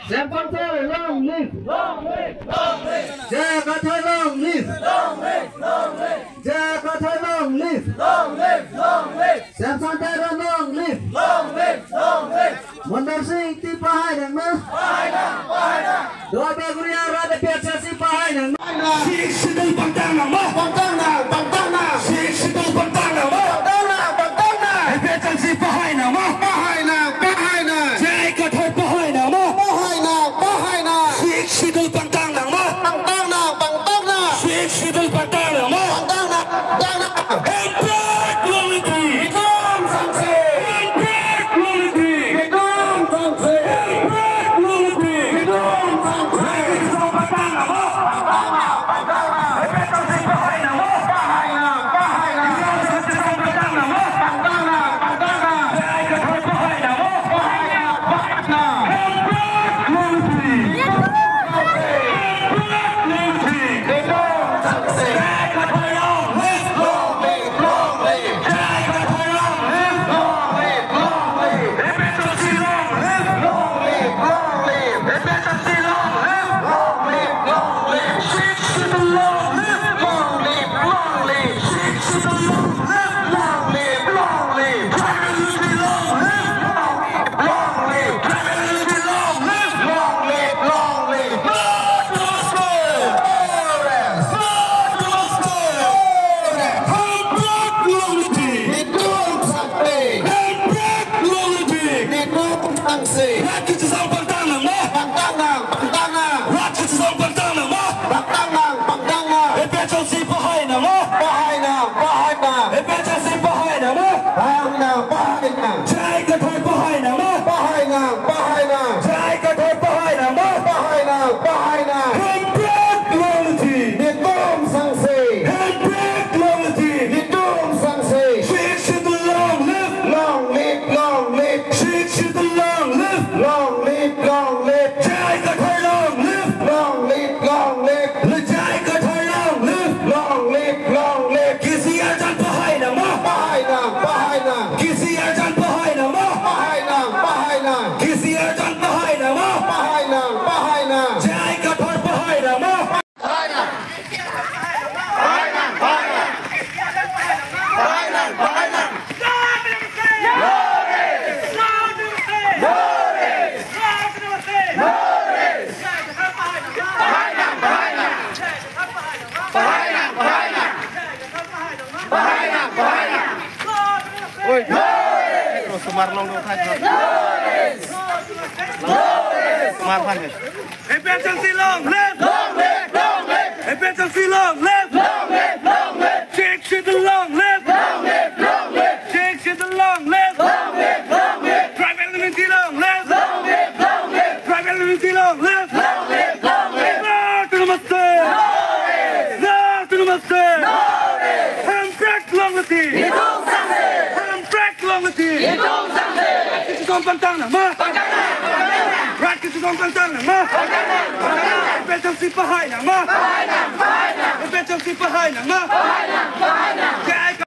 Long live! Long live! Long live! Jakarta long live! Long live! Long live! Jakarta long live! Long live! Long live! Santara long live! Long live! Long live! Mandar Singh ti pahai nang ma. Pahai na! Dua baguriya rada piacha si pahai nang ma. Sik sidul pantang na ma. Pantang na. Sik sidul pantang na ma. Pantang na. Piacha si pahai na ma. Pahai na. Jai kathai pahai na ma. Pahai na. Sik sidul pantang na ma. Pantang na. Sik sidul pantang na ma. Pantang na. Emperor quality. Ikam sangse. Emperor quality. Ikam sangse. Emperor quality. Ikam sangse. Sidul pantang na ma. Pantang na. Piacha si pahai na ma. Pahai na. Sidul pantang na ma. Pantang na. Jai kathai pahai na ma. Pahai na. Emperor quality. Emergency long live! Long live! Long live! Emergency long live! Long live! Long live! Sheikh Shidul long live! Long live! Long live! Sheikh Shidul long live! Long live! Long live! Tribal Unity long live! Long live! Long live! Tribal Unity long live! Long live! Long live! Namaste! Namaste! Hambrack long lati! Hidung sangse! Hambrack long lati! Hidung sangse! Kitong pantang na ma! Pantang na! Rat kitong pantang na ma! Ipetang si pahay na ma! Ipetang si pahay na ma! Kaya ka!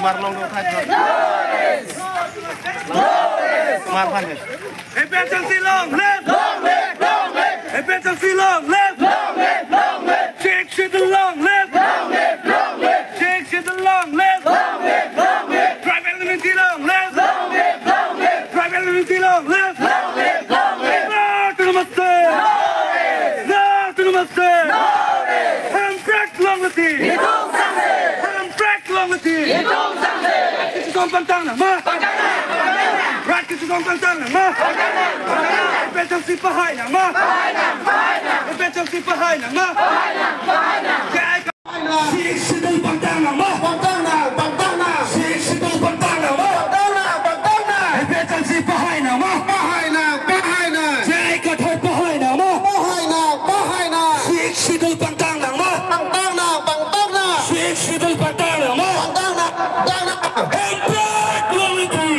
Marlong do thay thôi. Marhan này. Emergency long live! Long live! Long live! Emergency long live! Long live! Long live! Sheikh Shidul long live! Long live! Long live! Sheikh Shidul long live! Long live! Long live! Tribal Unity long live! Long live! Long live! Tribal Unity long live! Long live! Long live! Namaste! Namaste! Hambrack long lati! Hidung sangse! Hambrack long lati! Hidung sangse! Kitong pantang na ma! Rat kitong pantang na ma! Ipetang si pahay na ma! Ipetang si pahay na ma! Kaya ka! Sik sidul pantang na ma. Pantang na! Sik sidul pantang na ma. Pantang na! Ipetang si pahay na ma. Pahai na! Jai kathai pahai na ma. Pahai na! Sik sidul pantang na ma. Pantang na! Sik sidul pantang na ma. Pantang na! And blood glory to